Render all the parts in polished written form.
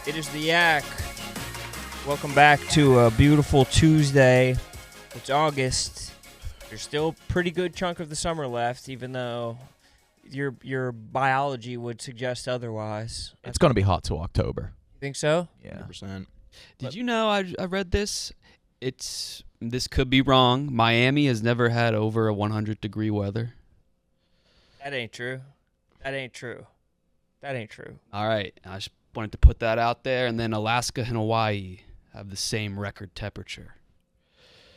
It is the Yak. Welcome back to a beautiful Tuesday. It's August. There's still a pretty good chunk of the summer left, even though your biology would suggest otherwise. It's going to be hot till October. You think so? Yeah. 100%. Did you know I read this? This could be wrong. Miami has never had over a 100-degree weather. That ain't true. That ain't true. That ain't true. All right. I just wanted to put that out there. And then Alaska and Hawaii have the same record temperature.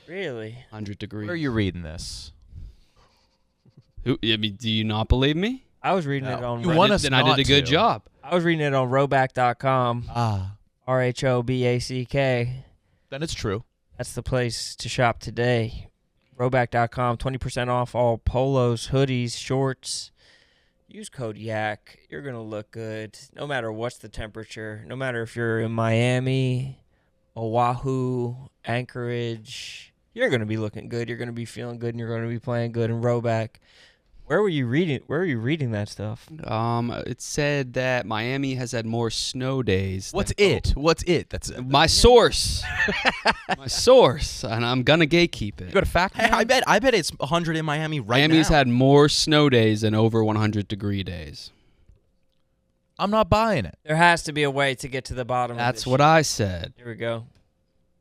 Really? 100 degrees. Where are you reading this? I mean, do you not believe me? I was reading it on You want us Then I not did a good to. job. I was reading it on Roback.com. Ah. RHOBACK. Then it's true. That's the place to shop today. Roback.com, 20% off all polos, hoodies, shorts. Use code YAK. You're going to look good no matter what's the temperature. No matter if you're in Miami, Oahu, Anchorage. You're going to be looking good. You're going to be feeling good, and you're going to be playing good in Roback. Where were you reading that stuff? It said that Miami has had more snow days. What's it? That's My source. My source. And I'm going to gatekeep it. You got a fact? Hey, I bet it's 100 in Miami right Miami's now. had more snow days than over 100-degree days. I'm not buying it. There has to be a way to get to the bottom of That's this what shit. I said. Here we go.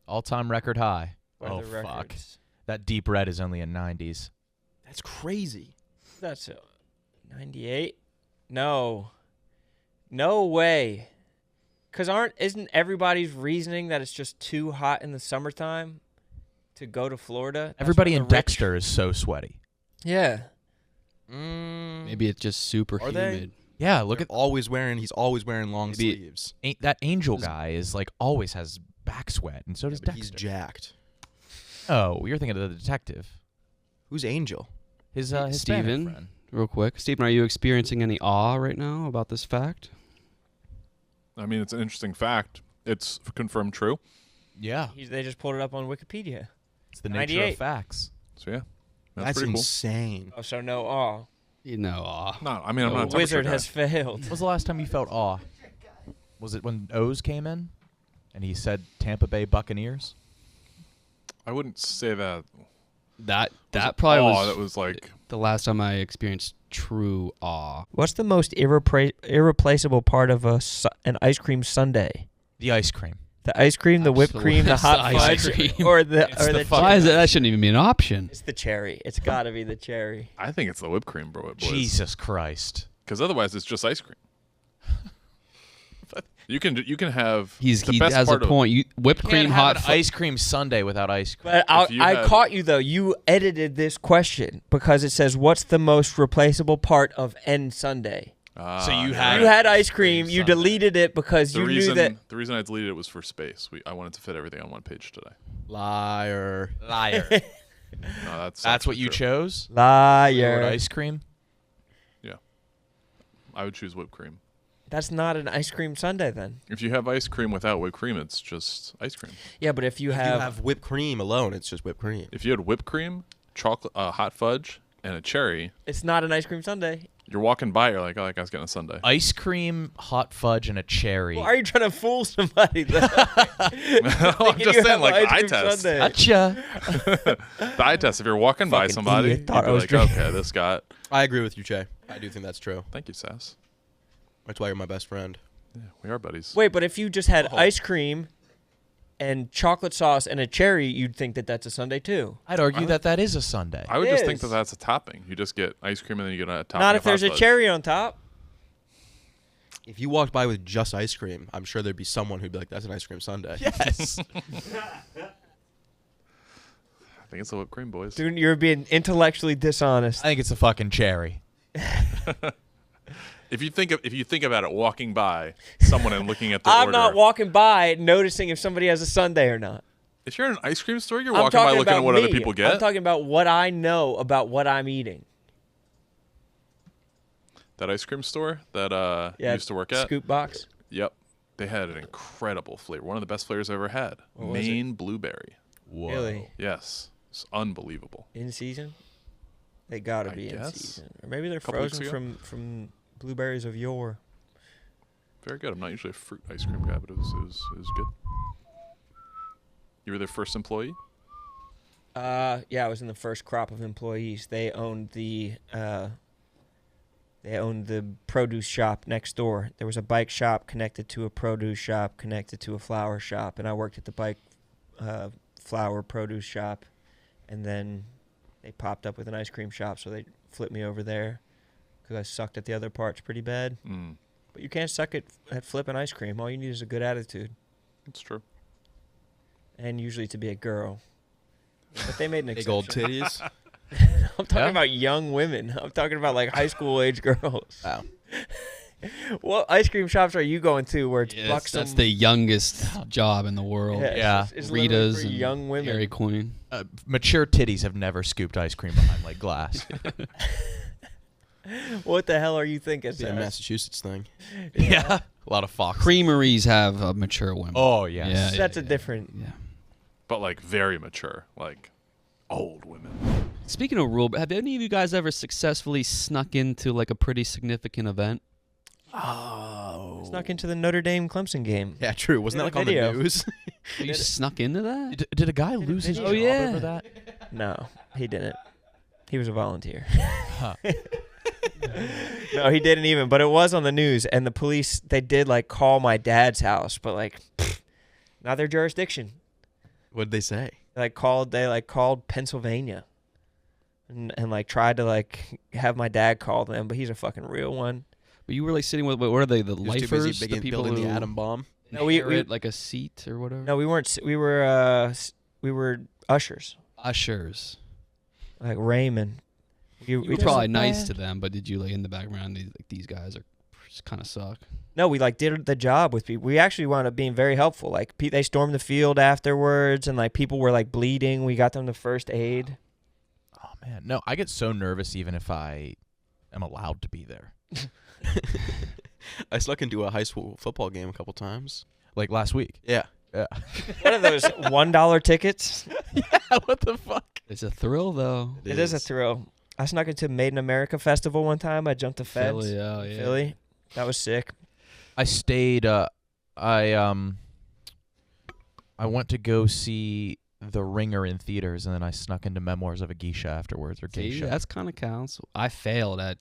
All-time record high. What are Oh, the fuck. records? That deep red is only in 90s. That's crazy. That's 98? No way. Because isn't everybody's reasoning that it's just too hot in the summertime to go to Florida? That's Everybody why in the rich- Dexter is so sweaty. Yeah. Maybe it's just super Are they? humid. Yeah, look He's at always wearing long Maybe- sleeves. that Angel guy is like always has back sweat, and so does But Dexter. he's jacked. Oh, you're thinking of the detective. Who's Angel? His Hispanic Steven, friend. real quick. Steven, are you experiencing any awe right now about this fact? I mean, it's an interesting fact. It's confirmed true. Yeah, They just pulled it up on Wikipedia. it's the nature 98. of facts. So, yeah. That's pretty insane. Oh, so no awe. You know, awe. cool. No, I mean, I'm not a The wizard temperature guy. has failed. When was the last time you felt awe? Was it when O's came in and he said Tampa Bay Buccaneers? I wouldn't say that. That Was probably awe, was that was like the last time I experienced true awe. What's the most irreplaceable part of an ice cream sundae? The ice cream. The ice cream, the whipped cream, the hot Absolutely. It's the fudge, ice cream. or the It's the fucking- Why is it? That shouldn't even be an option. It's the cherry. It's got to be the cherry. I think it's the whipped cream, bro. Jesus Christ. Because otherwise, it's just ice cream. You can have. He the best has a part of- point. Whipped Can't cream, have hot an fu- ice cream sundae without ice cream. But you I had- caught you, though. You edited this question because it says, what's the most replaceable part of N Sunday? So you you're had- You right. had ice cream. You Sunday. deleted it because you knew that. The reason I deleted it was for space. I wanted to fit everything on one page today. Liar. Liar. No, That's what you true. chose? Liar. Ice cream? I would choose whipped cream. That's not an ice cream sundae then. If you have ice cream without whipped cream, it's just ice cream. Yeah, but if you If have, you have whipped cream alone, it's just whipped cream. If you had whipped cream, chocolate, hot fudge, and a cherry, it's not an ice cream sundae. you're walking by, you're like, oh, that guy's getting a sundae. Ice cream, hot fudge, and a cherry. Why are you trying to fool somebody? Though? I'm just saying, like, eye test. Gotcha. The eye test. If you're walking by Fucking somebody, idiot. you'd Thought be I was like, drinking. okay, this got. I agree with you, Jay. I do think that's true. Thank you, Sass. That's why you're my best friend. Yeah, we are buddies. Wait, but if you just had Oh. ice cream and chocolate sauce and a cherry, you'd think that that's a sundae too. I'd argue that is a sundae. I would It just think is. that that's a topping. You just get ice cream and then you get a topping. Not of if there's hot a fudge. cherry on top. If you walked by with just ice cream, I'm sure there'd be someone who'd be like, that's an ice cream sundae. Yes. I think it's the whipped cream, boys. Dude, you're being intellectually dishonest. I think it's a fucking cherry. If you think about it, walking by someone and looking at the I'm order. not walking by noticing if somebody has a sundae or not. If you're in an ice cream store, you're I'm walking by talking looking at about what me. other people get. I'm talking about what I know about what I'm eating. That ice cream store that you used to work at. Scoop box. Yep. They had an incredible flavor. One of the best flavors I've ever had. What was Maine blueberry. Whoa. Really? Yes. It's unbelievable. In season? They gotta I be in guess. season. Or maybe they're Couple weeks frozen ago. from blueberries of yore. Very good. I'm not usually a fruit ice cream guy, but it was good. You were their first employee? Yeah, I was in the first crop of employees. They owned the produce shop next door. There was a bike shop connected to a produce shop connected to a flower shop, and I worked at the bike flower produce shop, and then they popped up with an ice cream shop, so they flipped me over there because I sucked at the other parts pretty bad. Mm, But you can't suck at flipping ice cream. All you need is a good attitude, that's true. and usually to be a girl. But they made an Big old exception. titties. I'm talking Yeah? about young women. I'm talking about like high school age girls. Wow. What ice cream shops are you going to where it's Yes, buxom? that's the youngest job in the world. Yeah. It's literally Rita's for and young women. Dairy Queen. Mature titties have never scooped ice cream behind like glass. What the hell are you thinking? It's a Seth? Massachusetts thing. Yeah. A lot of fox. Creameries have mature women. Oh, yes. Yeah, That's a different. Yeah. But like very mature, like old women. Speaking of rule, have any of you guys ever successfully snuck into like a pretty significant event? Oh. Snuck into the Notre Dame Clemson game. Yeah, true. Wasn't that Did a like on the video. news? You snuck into that? Did a guy lose his video. job Oh, yeah. over that? No, he didn't. He was a volunteer. Huh. No, he didn't even. But it was on the news, and the police they did like call my dad's house, but like not their jurisdiction. What'd they say? They called Pennsylvania, and like tried to like have my dad call them, but he's a fucking real one. But you were like sitting with what are they? The He was too lifers, busy the people building who the atom bomb. No, we inherit, like a seat or whatever. no, we weren't. We were ushers, Ushers. like Raymond. You were probably nice to them, but did you like in the background? These guys are kind of suck. No, we like did the job with people. We actually wound up being very helpful. Like they stormed the field afterwards, and like people were like bleeding. We got them the first aid. Oh, man. No, I get so nervous even if I am allowed to be there. I snuck into a high school football game a couple times. Like last week. Yeah. Yeah. What are those $1 tickets? Yeah, what the fuck? It's a thrill though. It is a thrill. I snuck into Made in America festival one time. I jumped the fence. Philly, oh, yeah. Philly. That was sick. I stayed. I went to go see The Ringer in theaters, and then I snuck into Memoirs of a Geisha afterwards, or See, Geisha. that's kind of counts. I failed at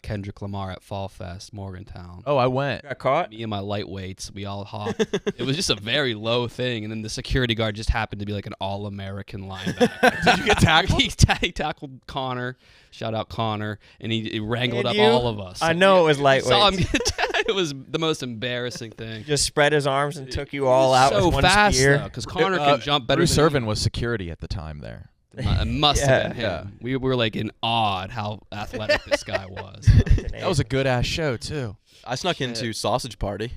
Kendrick Lamar at Fall Fest, Morgantown. Oh, I went. Got caught? Me and my lightweights, we all hopped. It was just a very low thing, and then the security guard just happened to be like an all-American linebacker. Did you get tackled? He tackled Connor. Shout out Connor, and he wrangled And up you? all of us. I know it was Saw him lightweight. get it was the most embarrassing thing. Just spread his arms and took you all out so with one fast spear. because Connor can jump better Bruce than Irvin was security at the time there. It must have been him. Yeah. We were like in awe at how athletic this guy was. That was a good ass show too. I snuck into Sausage Party.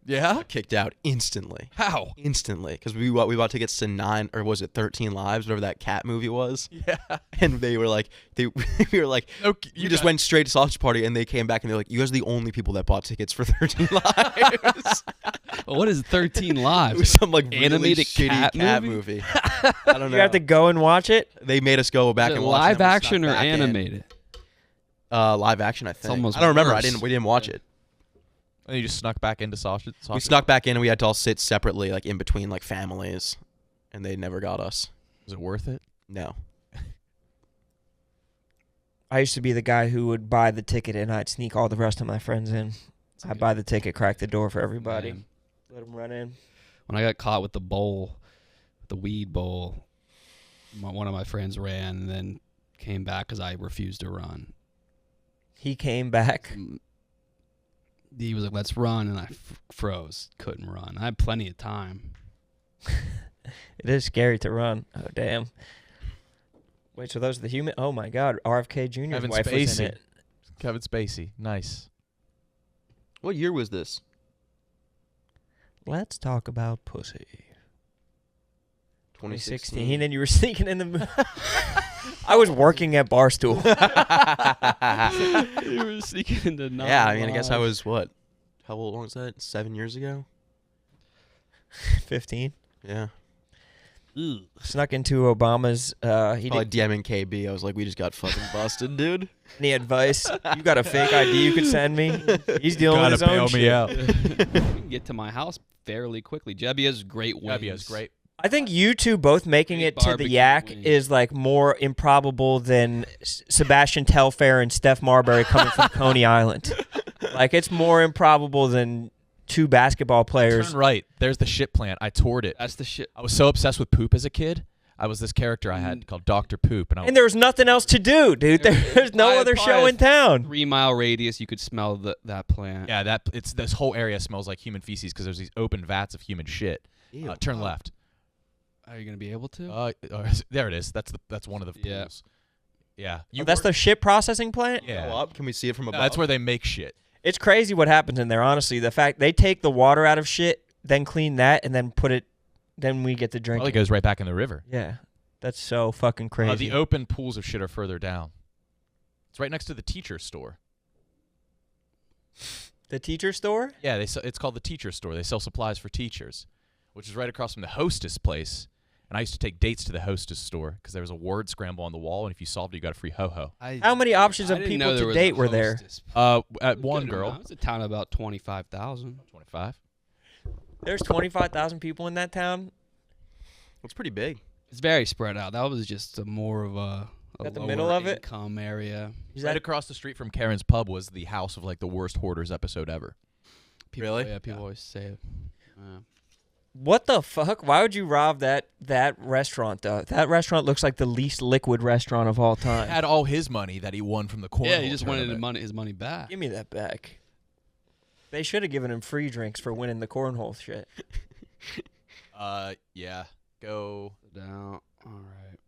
Yeah. Got kicked out instantly. How? Instantly. Because we bought tickets to 9, or was it 13 Lives, whatever that cat movie was. Yeah. And they were like, we were like, Okay, you just went straight to Sausage Party, and they came back and they're like, you guys are the only people that bought tickets for 13 Lives. Well, what is 13 It Lives? was some like really Animated shitty cat movie? I don't know. You have to go and watch it? They made us go back Is it and watch live it, and we action snuck or back in. animated? Live action, I think. almost I don't remember. worse. We didn't watch it. And you just snuck back into sausage. We snuck back in, and we had to all sit separately, like in between like families, and they never got us. Was it worth it? No. I used to be the guy who would buy the ticket and I'd sneak all the rest of my friends in. I'd buy the ticket, crack the door for everybody, Man. let them run in. When I got caught with the bowl, the weed bowl, one of my friends ran and then came back because I refused to run. He came back. He was like, "Let's run," and I froze. Couldn't run. I had plenty of time. It is scary to run. Oh, damn. Wait, so those are the human? Oh, my God. RFK Jr.'s Kevin wife was in Spacey. it. Kevin Spacey. Nice. What year was this? Let's talk about pussy. 2016. 2016. And you were sneaking in the movie. I was working at Barstool. You were sneaking into Yeah, I mean, I guess I was what? How old was that? 7 years ago? 15. Yeah. Snuck into Obama's. He Probably didn't DMing KB. I was like, we just got fucking busted, dude. any advice. You got a fake ID you could send me? He's dealing with his Gotta own bail shit. me out. You can get to my house fairly quickly. Jebbia's great wings. Jebbia's great. I think you two both making Great it to the barbecue Yak wings. is like more improbable than Sebastian Telfair and Steph Marbury coming from Coney Island. Like it's more improbable than two basketball players. Turn right. There's the shit plant. I toured it. That's the shit. I was so obsessed with poop as a kid. I was this character I had called Dr. Poop, and I And there was nothing else to do, dude. There's no Probably- other probably show a in town. 3-mile radius, you could smell that plant. yeah, that it's this whole area smells like human feces because there's these open vats of human shit. Ew. Turn left. Are you gonna be able to? There it is. That's one of the Yeah. pools. Yeah, Oh, that's the shit processing plant? yeah. Go up. Can we see it from No, above? that's where they make shit. It's crazy what happens in there, honestly. The fact they take the water out of shit, then clean that, and then put it, then we get to drink Probably it. goes right back in the river. Yeah. That's so fucking crazy. The open pools of shit are further down. It's right next to the teacher store. The teacher store? Yeah, it's called the teacher store. They sell supplies for teachers, which is right across from the hostess place. And I used to take dates to the hostess store because there was a word scramble on the wall, and if you solved it, you got a free ho-ho. How many options I of didn't people know there to was a date were there? hostess. At one Good girl, amount. It's a town of about 25,000. 25. There's 25,000 people in that town. It's pretty big. It's very spread out. That was just more of a At the lower middle of it? income area. Is Right that across the street from Karen's Pub was the house of like the worst hoarders episode ever. People, Really? Yeah, people always say it. what the fuck? Why would you rob that restaurant though? That restaurant looks like the least liquid restaurant of all He time. had all his money that he won from the cornhole Yeah, he just wanted tournament. his money back. Give me that back. They should have given him free drinks for winning the cornhole shit. Yeah. Go. Down. All right.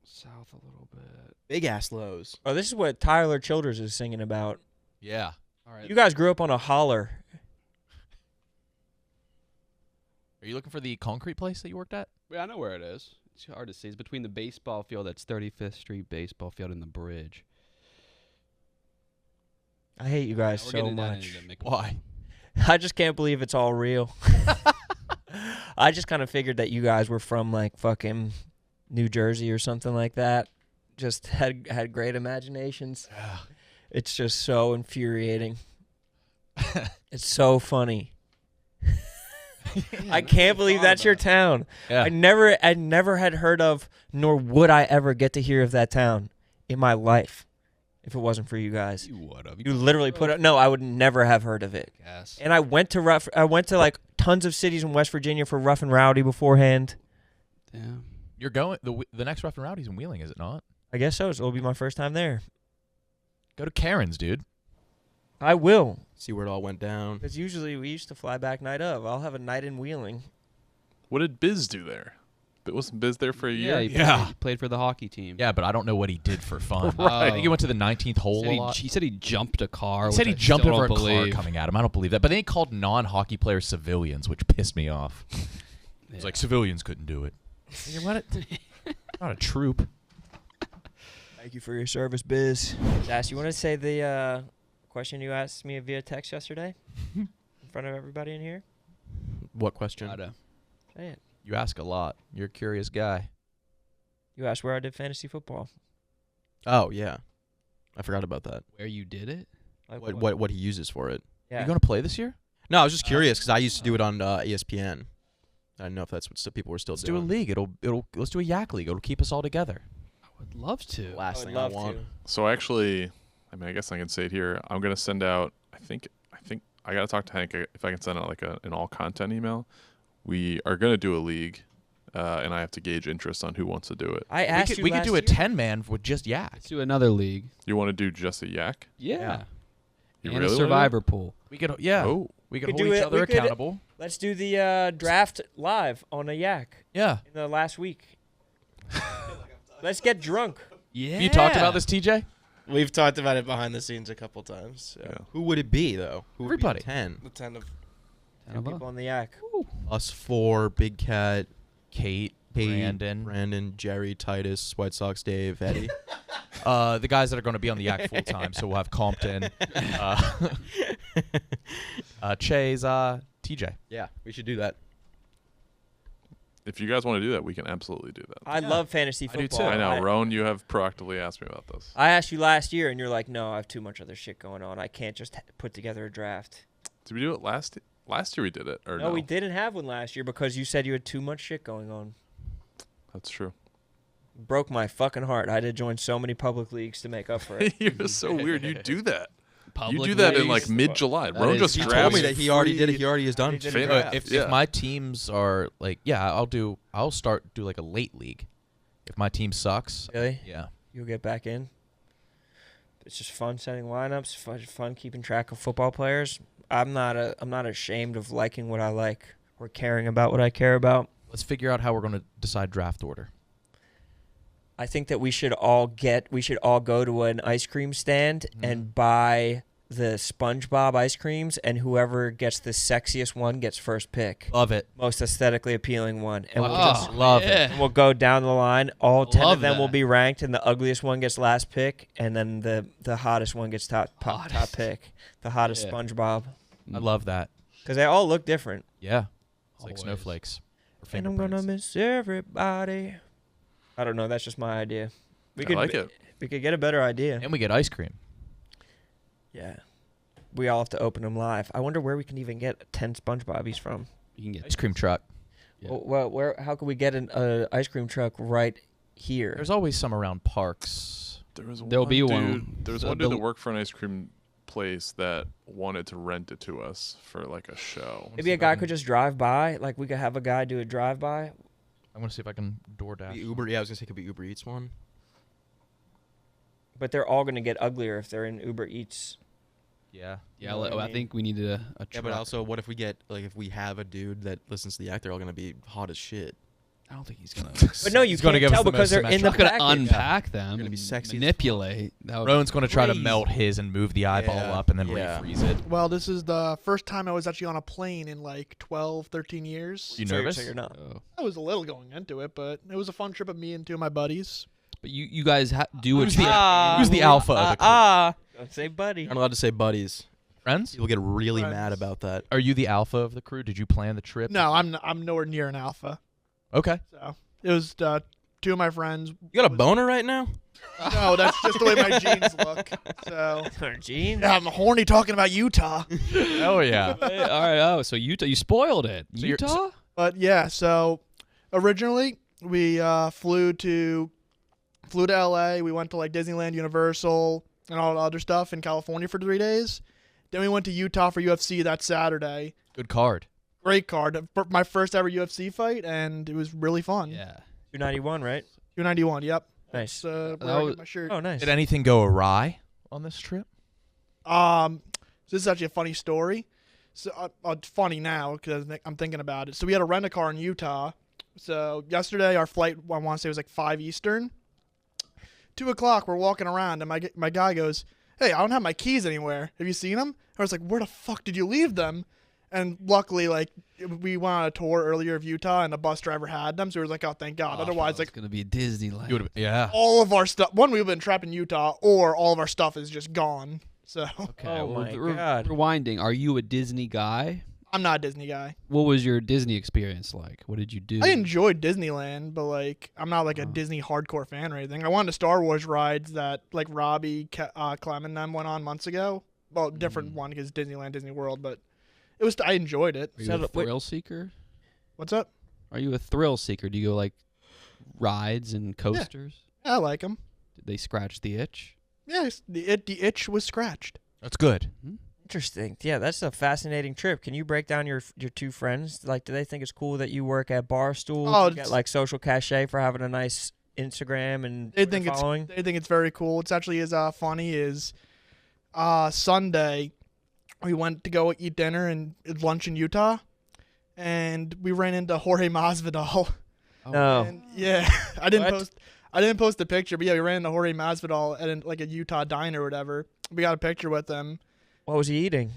South a little bit. Big ass lows. Oh, this is what Tyler Childers is singing about. Yeah. All right. You guys grew up on a holler. Are you looking for the concrete place that you worked at? Yeah, I know where it is. It's hard to see. It's between the baseball field, that's 35th Street baseball field, and the bridge. I hate you guys We're so getting down much. into Mc- Why? I just can't believe it's all real. I just kind of figured that you guys were from like fucking New Jersey or something like that. Just had great imaginations. It's just so infuriating. It's so funny. I can't believe that's your town. Yeah. I never had heard of, nor would I ever get to hear of that town in my life if it wasn't for you guys. You would have. You literally put it. No, I would never have heard of it. Gas. And I went to like tons of cities in West Virginia for Rough and Rowdy beforehand. Damn. You're going the next Rough and Rowdy's in Wheeling, is it not? I guess so. It'll be my first time there. Go to Karen's, dude. I will. See where it all went down. Because usually we used to fly back night of. I'll have a night in Wheeling. What did Biz do there? But wasn't Biz there for a Yeah, year? he played for the hockey team. Yeah, but I don't know what he did for fun. Right. I think he went to the 19th hole a lot. He said he jumped a car. He said he which I jumped still over a don't car believe. coming at him. I don't believe that. But then he called non-hockey players civilians, which pissed me off. He's Yeah. like, civilians couldn't do it. You know what? Not a troop. Thank you for your service, Biz. Sass, you want to say the question you asked me via text yesterday in front of everybody in here? What question? Gotta- Say it. You ask a lot. You're a curious guy. You asked where I did fantasy football. Oh yeah, I forgot about that. Where you did it? Like What he uses for it? Yeah. You going to play this year? No, I was just curious because I used to do it on ESPN. I don't know if that's what people were still Let's do a doing. league. Let's do a yak league. It'll keep us all together. I would love to. Last would thing I love want. to. So actually, I mean, I guess I can say it here. I'm gonna send out. I think I gotta talk to Hank if I can send out like an all content email. We are gonna do a league, and I have to gauge interest on who wants to do it. I asked you We could last do a year. 10-man with just yak. Let's do another league. You want to do just a yak? Yeah. You And really a wanna do survivor pool. We could, Oh, we could Could hold do each it- other we could- accountable. Let's do the draft live on a yak Yeah. in the last week. Let's get drunk. Yeah. You talked about this, TJ? We've talked about it behind the scenes a couple times. yeah. Who would it be though? Who would Everybody. Be 10. The 10 of 10 people on the yak. Us 4, Big Cat, Kate, Kate, Brandon. Jerry, Titus, White Sox, Dave, Eddie. The guys that are going to be on the yak full time. So we'll have Compton, Chase, TJ. Yeah, we should do that. if you guys want to do that, we can absolutely do that. I love fantasy I do football. too. I know, Roan, you have proactively asked me about this. I asked you last year, and you're like, no, I have too much other shit going on. I can't just put together a draft. Did we do it last year? We did it, or no? No, we didn't have one last year because you said you had too much shit going on. That's true. Broke my fucking heart. I had to join so many public leagues to make up for it. You're so weird. You do that. Public You do that in leagues. like mid-July. That Roan is- just He grabs told me that he already did it. free- He already has done. He did Fan- a draft. If my teams are like, I'll start do like a late league. If my team sucks, Really? yeah. You'll get back in. It's just fun setting lineups. Fun keeping track of football players. I'm not ashamed of liking what I like or caring about what I care about. Let's figure out how we're going to decide draft order. I think that we should all go to an ice cream stand and buy the SpongeBob ice creams, and whoever gets the sexiest one gets first pick. Love it. Most aesthetically appealing one. And we'll Oh, just love it. and we'll go down the line. All 10 Love of them will that. be ranked, and the ugliest one gets last pick, and then the hottest one gets top pick. The hottest Yeah. SpongeBob. I love that. Because they all look different. Yeah. It's like Always. snowflakes. Or And I'm going to fingerprints. miss everybody. I don't know. That's just my idea. I like it. We could get a better idea. And we get ice cream. Yeah. We all have to open them live. I wonder where we can even get 10 SpongeBobbies from. You can get Ice cream truck. Yeah. Well, how could we get an ice cream truck right here? There's always some around parks. There'll be one. There was The- one dude the- that worked for an ice cream place that wanted to rent it to us for like a show. Maybe a guy could just drive by. Like we could have a guy do a drive by. I'm going to see if I can DoorDash. The Uber, yeah, I was gonna say it could be Uber Eats one. But they're all going to get uglier if they're in Uber Eats. Yeah. You Yeah, know what I I mean? think we needed a Yeah, truck. but also, what if we get like if we have a dude that listens to the act, they're all gonna be hot as shit. I don't think he's gonna. But no, you He's gonna can't give us tell the because most they're in He's the not gonna package. unpack them. They're gonna be and sexy as manipulate. That would Rowan's going to try to crazy. melt his and move the eyeball Yeah, up and then yeah. refreeze it. Well, this is the first time I was actually on a plane in like 12, 13 years. You So you're- nervous? So you're not. Oh. I was a little going into it, but it was a fun trip with me and two of my buddies. But you guys do a Who's the- truck. who's the alpha of the crew? Don't say buddy. You're not allowed to say buddies. Friends? People get really Friends. mad about that. Are you the alpha of the crew? Did you plan the trip? No, I'm nowhere near an alpha. Okay. So it was two of my friends. You got a boner right now? No, that's just the way my jeans look. So Jeans. yeah, I'm horny talking about Utah. Oh, yeah. Hey, all right. Oh, so Utah, you spoiled it. So you're- Utah? But yeah, so originally we flew to LA. We went to like Disneyland, Universal, and all the other stuff in California for 3 days. Then we went to Utah for UFC that Saturday. Good card. Great card. My first ever UFC fight, and it was really fun. Yeah. 291, right? 291. Yep. Nice. So That where I was- get my shirt. Oh, nice. Did anything go awry on this trip? So this is actually a funny story. So it's funny now because I'm thinking about it. So we had to rent a car in Utah. So yesterday our flight, I want to say, was like 5 Eastern. 2 o'clock, we're walking around, and my guy goes, "Hey, I don't have my keys anywhere. Have you seen them?" I was like, "Where the fuck did you leave them?" And luckily, like, we went on a tour earlier of Utah, and the bus driver had them. So we was like, "Oh, thank God." Otherwise, it's like, gonna be Disneyland. You would have. Yeah. all of our stuff. One, we've been trapped in Utah, or all of our stuff is just gone. So Okay. Oh well, my God. Rewinding. Are you a Disney guy? I'm not a Disney guy. What was your Disney experience like? What did you do? I enjoyed Disneyland, but like I'm not like a Disney hardcore fan or anything. I wanted the Star Wars rides that like Robbie, Clem, and them went on months ago. Well, different one because Disneyland, Disney World, but it was. I enjoyed it. Are you So, a wait. thrill seeker? What's up? Are you a thrill seeker? Do you go like rides and coasters? Yeah, I like them. Did they scratch the itch? Yes, the itch was scratched. That's good. Interesting. Yeah, that's a fascinating trip. Can you break down your two friends? Like, do they think it's cool that you work at Barstool? Oh, You get like social cachet for having a nice Instagram and They Twitter think following? They think it's very cool. It's actually as funny as Sunday. We went to go eat dinner and lunch in Utah, and we ran into Jorge Masvidal. No. And yeah, I didn't What? post the picture, but yeah, we ran into Jorge Masvidal at like a Utah diner or whatever. We got a picture with him. What was he eating?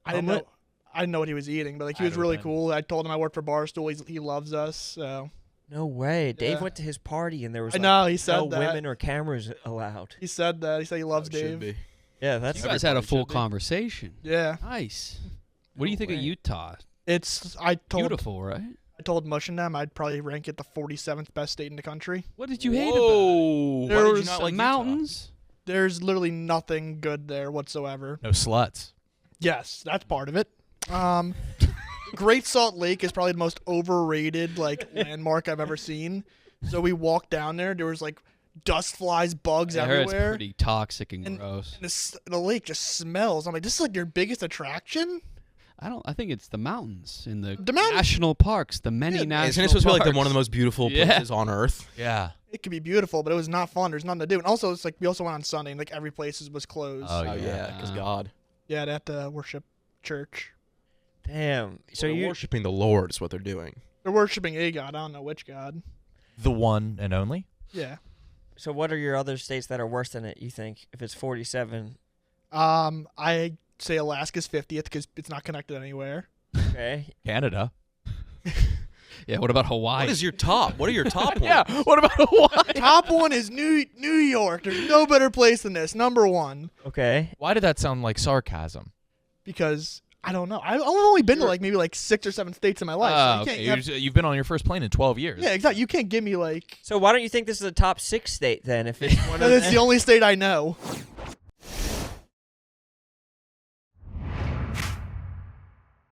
I didn't know. Omelet? I didn't know what he was eating, but like he I was don't really know. cool. I told him I worked for Barstool. He loves us. So No way. Dave Yeah. went to his party and there was I like, know he said no that. women or cameras allowed. He said that. He said he loves That should Dave. be. Yeah, that's You guys had a Everybody full should be. conversation. Yeah, Nice. What do you think of way. Utah? I told Beautiful, right? I told Mush and them I'd probably rank it the 47th best state in the country. What did you hate about it? Whoa. There Why did was you not The like Utah? mountains? There's literally nothing good there whatsoever. No sluts. Yes, that's part of it. Great Salt Lake is probably the most overrated landmark I've ever seen. So we walked down there. There was dust flies, bugs I heard everywhere. it's pretty toxic and And- gross. The lake just smells. I'm like, this is your biggest attraction? I think it's the mountains in the, The mountains. national parks, the many Yeah, national Isn't it supposed to be parks. one of the most beautiful Yeah. places on earth? Yeah. It could be beautiful, but it was not fun. There's nothing to do. And also, it's we also went on Sunday, and every place was closed. Oh, Oh yeah, because God. Yeah, they have to worship church. Damn. So They're you worshiping the Lord is what they're doing. They're worshiping a god. I don't know which god. The one and only. Yeah. So what are your other states that are worse than it, you think, if it's 47? I say Alaska's 50th because it's not connected anywhere. Okay. Canada. Yeah, what about Hawaii? What is your top? What are your top ones? Yeah. What about Hawaii? Top one is New York. There's no better place than this. Number one. Okay. Why did that sound like sarcasm? Because I don't know. I've only been to maybe 6 or 7 states in my life. So you Okay. can't have- You've been on your first plane in 12 years. yeah, exactly. You can't give me So why don't you think this is a top 6 state then? If it's one of It's the the only state I know.